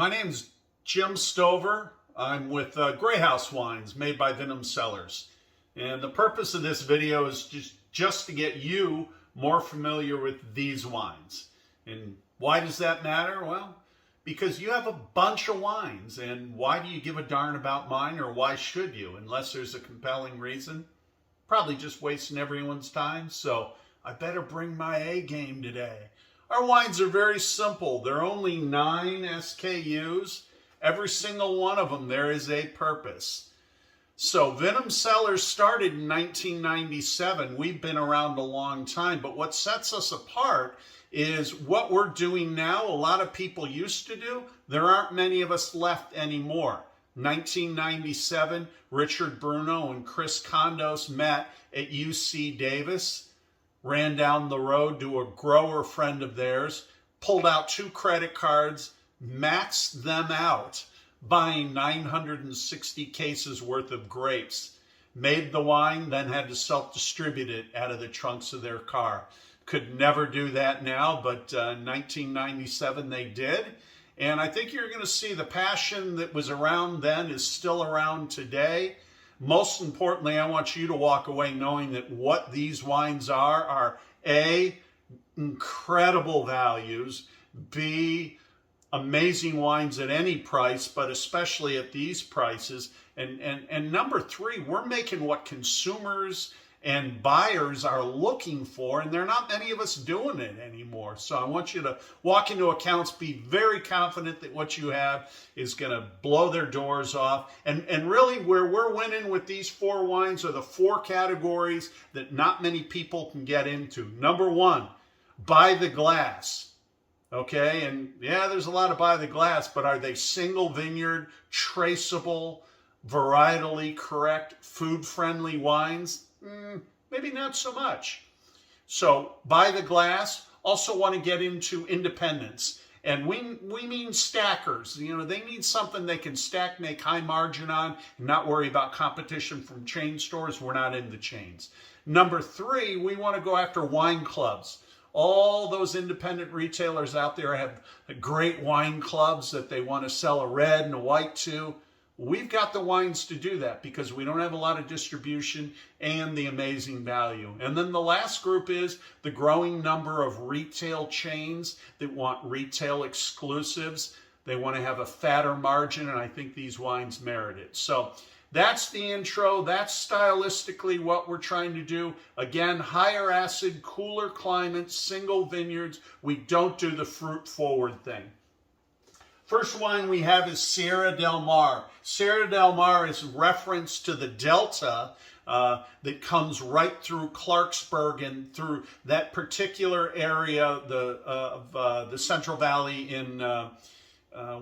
My name's Jim Stover. I'm with Greyhouse Wines, made by Venom Cellars. And the purpose of this video is just to get you more familiar with these wines. And why does that matter? Well, because you have a bunch of wines, and why do you give a darn about mine, or why should you? Unless there's a compelling reason. Probably just wasting everyone's time, so I better bring my A game today. Our wines are very simple. They're only 9 SKUs. Every single one of them, there is a purpose. So Venom Cellars started in 1997. We've been around a long time, but what sets us apart is what we're doing now. A lot of people used to do. There aren't many of us left anymore. 1997, Richard Bruno and Chris Condos met at UC Davis, ran down the road to a grower friend of theirs, pulled out 2 credit cards, maxed them out, buying 960 cases worth of grapes, made the wine, then had to self-distribute it out of the trunks of their car. Could never do that now, but 1997 they did. And I think you're going to see the passion that was around then is still around today. Most importantly, I want you to walk away knowing that what these wines are A, incredible values, B, amazing wines at any price, but especially at these prices. And number 3, we're making what consumers and buyers are looking for, and there are not many of us doing it anymore. So I want you to walk into accounts, be very confident that what you have is going to blow their doors off. And really where we're winning with these 4 wines are the 4 categories that not many people can get into. Number 1, by the glass. Okay, and yeah, there's a lot of by the glass, but are they single vineyard, traceable, varietally correct, food-friendly wines? Maybe not so much. So by the glass, also want to get into independence. And we mean stackers. You know, they need something they can stack, make high margin on, and not worry about competition from chain stores. We're not in the chains. Number 3, we want to go after wine clubs. All those independent retailers out there have great wine clubs that they want to sell a red and a white to. We've got the wines to do that because we don't have a lot of distribution and the amazing value. And then the last group is the growing number of retail chains that want retail exclusives. They want to have a fatter margin, and I think these wines merit it. So that's the intro. That's stylistically what we're trying to do. Again, higher acid, cooler climates, single vineyards. We don't do the fruit forward thing. First wine we have is Sierra Del Mar. Sierra Del Mar is reference to the Delta that comes right through Clarksburg and through that particular area of the Central Valley in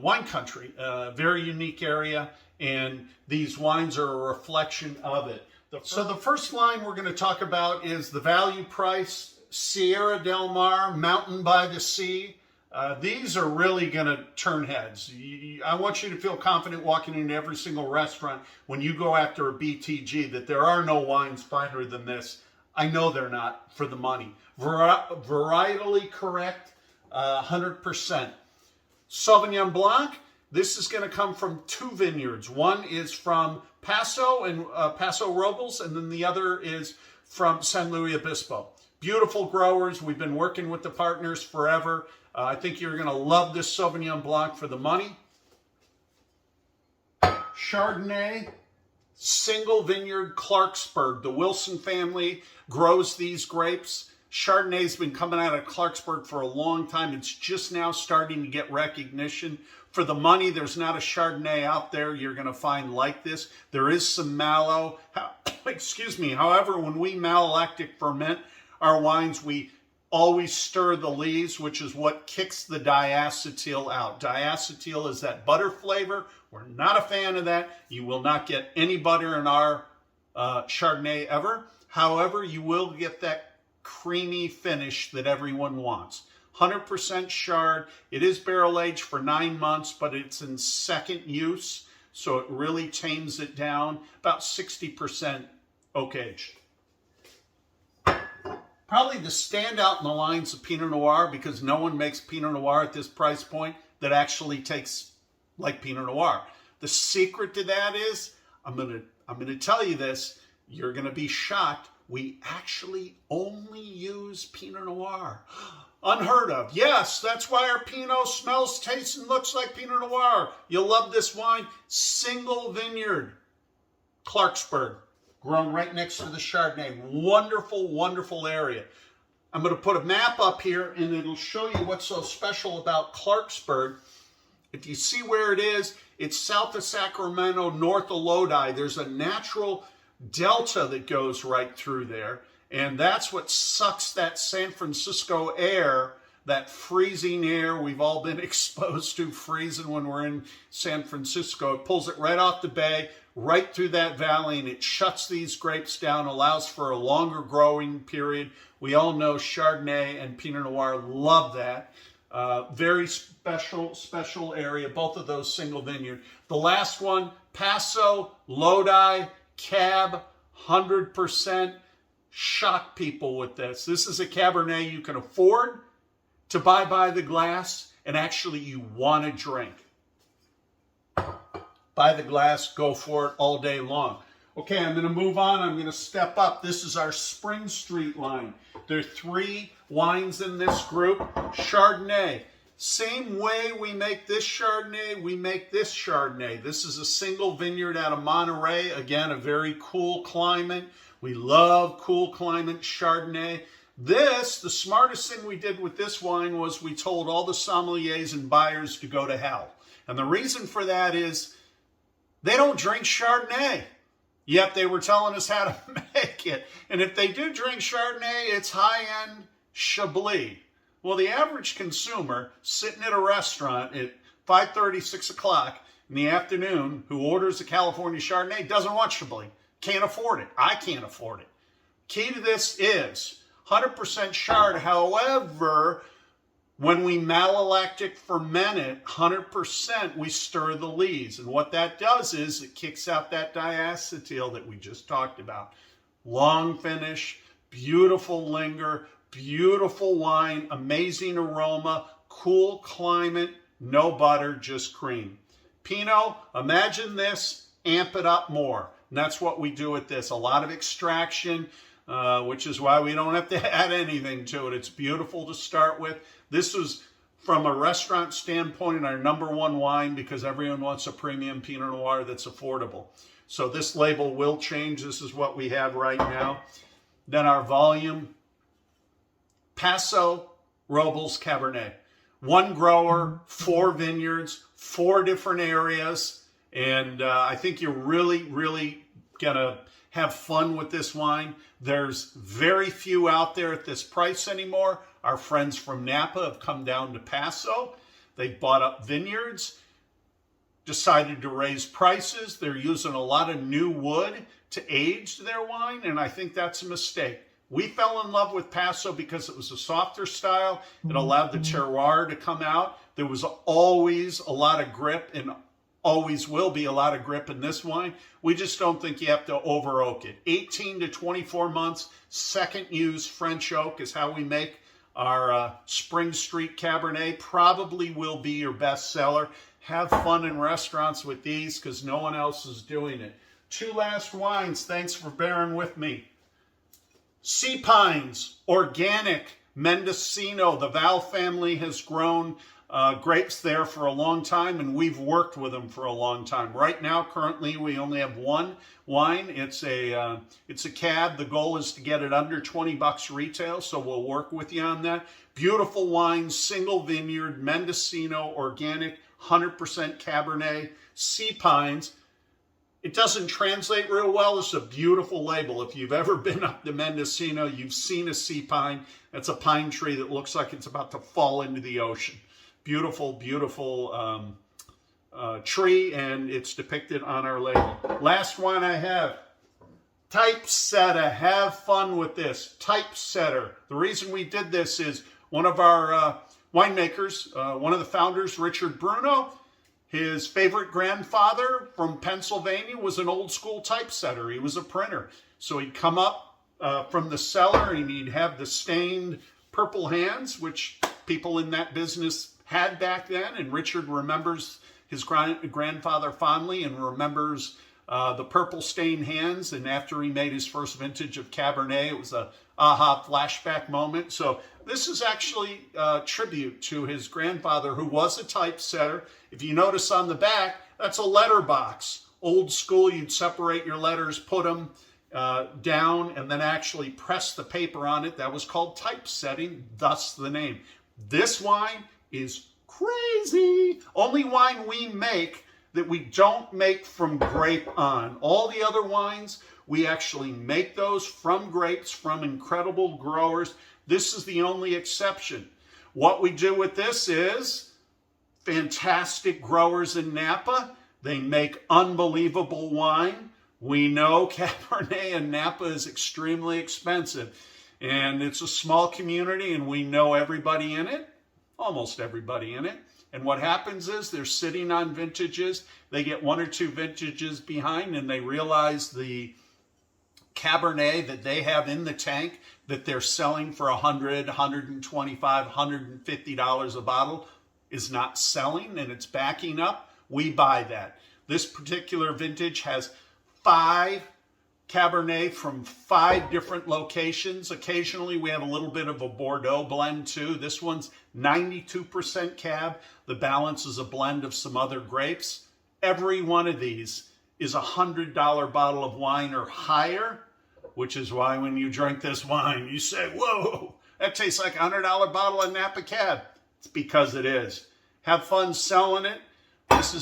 wine country. Very unique area, and these wines are a reflection of it. So the first wine we're going to talk about is the value price, Sierra Del Mar, Mountain by the Sea. These are really going to turn heads. I want you to feel confident walking into every single restaurant when you go after a BTG that there are no wines finer than this. I know they're not for the money. Varietally correct, 100%. Sauvignon Blanc, this is going to come from 2 vineyards. One is from Paso and Paso Robles, and then the other is from San Luis Obispo. Beautiful growers. We've been working with the partners forever. I think you're going to love this Sauvignon Blanc for the money. Chardonnay, single vineyard, Clarksburg. The Wilson family grows these grapes. Chardonnay's been coming out of Clarksburg for a long time. It's just now starting to get recognition. For the money, there's not a Chardonnay out there you're going to find like this. There is some mallow. Excuse me. However, when we malolactic ferment our wines, we always stir the leaves, which is what kicks the diacetyl out. Diacetyl is that butter flavor. We're not a fan of that. You will not get any butter in our Chardonnay ever. However, you will get that creamy finish that everyone wants. 100% Chard. It is barrel aged for 9 months, but it's in second use, so it really tames it down. About 60% oak aged. Probably the standout in the lines of Pinot Noir, because no one makes Pinot Noir at this price point that actually takes like Pinot Noir. The secret to that is, I'm gonna tell you this, you're gonna be shocked. We actually only use Pinot Noir. Unheard of. Yes, that's why our Pinot smells, tastes, and looks like Pinot Noir. You'll love this wine. Single vineyard, Clarksburg, grown right next to the Chardonnay. Wonderful, wonderful area. I'm going to put a map up here, and it'll show you what's so special about Clarksburg. If you see where it is, it's south of Sacramento, north of Lodi. There's a natural delta that goes right through there. And that's what sucks that San Francisco air, that freezing air we've all been exposed to, freezing when we're in San Francisco. It pulls it right off the bay, right through that valley, and it shuts these grapes down, allows for a longer growing period. We all know Chardonnay and Pinot Noir love that. Very special area, both of those single vineyard. The last one, Paso, Lodi, Cab, 100%. Shock people with this. This is a Cabernet you can afford to buy by the glass, and actually you want to drink. Buy the glass, go for it all day long. Okay, I'm going to move on. I'm going to step up. This is our Spring Street line. There are 3 wines in this group. Chardonnay. Same way we make this Chardonnay, we make this Chardonnay. This is a single vineyard out of Monterey. Again, a very cool climate. We love cool climate Chardonnay. This, the smartest thing we did with this wine was we told all the sommeliers and buyers to go to hell. And the reason for that is they don't drink Chardonnay. Yet they were telling us how to make it. And if they do drink Chardonnay, it's high-end Chablis. Well, the average consumer sitting at a restaurant at 5:30, 6 o'clock in the afternoon who orders a California Chardonnay doesn't want Chablis. Can't afford it. I can't afford it. Key to this is 100% Chard. However, when we malolactic ferment it, 100%, we stir the lees. And what that does is it kicks out that diacetyl that we just talked about. Long finish, beautiful linger, beautiful wine, amazing aroma, cool climate, no butter, just cream. Pinot, imagine this, amp it up more. And that's what we do with this. A lot of extraction, which is why we don't have to add anything to it. It's beautiful to start with. This was, from a restaurant standpoint, our #1 wine because everyone wants a premium Pinot Noir that's affordable. So this label will change. This is what we have right now. Then our volume, Paso Robles Cabernet. 1 grower, 4 vineyards, 4 different areas. And I think you're really going to have fun with this wine. There's very few out there at this price anymore. Our friends from Napa have come down to Paso. They bought up vineyards, decided to raise prices. They're using a lot of new wood to age their wine, and I think that's a mistake. We fell in love with Paso because it was a softer style. It allowed the terroir to come out. There was always a lot of grip, and always will be a lot of grip in this wine. We just don't think you have to over oak it. 18 to 24 months, second use French oak is how we make our Spring Street Cabernet. Probably will be your best seller. Have fun in restaurants with these because no one else is doing it. 2 last wines. Thanks for bearing with me. Sea Pines, organic, Mendocino. The Val family has grown grapes there for a long time, and we've worked with them for a long time. Right now, currently, we only have 1 wine. It's a cab. The goal is to get it under $20 retail, so we'll work with you on that. Beautiful wine, single vineyard, Mendocino, organic, 100% Cabernet, Sea Pines. It doesn't translate real well. It's a beautiful label. If you've ever been up to Mendocino, you've seen a sea pine. That's a pine tree that looks like it's about to fall into the ocean. Beautiful, beautiful tree, and it's depicted on our label. Last one I have, Typesetter. Have fun with this. Typesetter. The reason we did this is one of our winemakers, one of the founders, Richard Bruno, his favorite grandfather from Pennsylvania was an old school typesetter. He was a printer. So he'd come up from the cellar and he'd have the stained purple hands, which people in that business had back then. And Richard remembers his grandfather fondly and remembers the purple stained hands. And after he made his first vintage of Cabernet, it was a aha flashback moment. So this is actually a tribute to his grandfather, who was a typesetter. If you notice on the back, that's a letter box. Old school, you'd separate your letters, put them down, and then actually press the paper on it. That was called typesetting, thus the name. This wine is crazy. Only wine we make that we don't make from grape on. All the other wines, we actually make those from grapes, from incredible growers. This is the only exception. What we do with this is fantastic growers in Napa. They make unbelievable wine. We know Cabernet in Napa is extremely expensive. And it's a small community, and we know everybody in it, almost everybody in it. And what happens is they're sitting on vintages. They get 1 or 2 vintages behind, and they realize the Cabernet that they have in the tank that they're selling for $100, $125, $150 a bottle is not selling, and it's backing up. We buy that. This particular vintage has 5 Cabernet from 5 different locations. Occasionally we have a little bit of a Bordeaux blend too. This one's 92% Cab. The balance is a blend of some other grapes. Every one of these is a $100 bottle of wine or higher, which is why when you drink this wine, you say, whoa, that tastes like a $100 bottle of Napa Cab. It's because it is. Have fun selling it. That's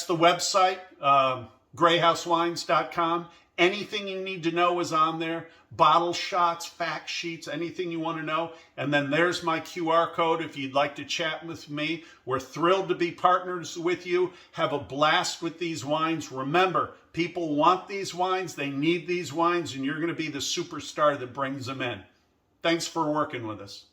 the website, greyhousewines.com. Anything you need to know is on there. Bottle shots, fact sheets, anything you want to know. And then there's my QR code if you'd like to chat with me. We're thrilled to be partners with you. Have a blast with these wines. Remember, people want these wines. They need these wines, and you're going to be the superstar that brings them in. Thanks for working with us.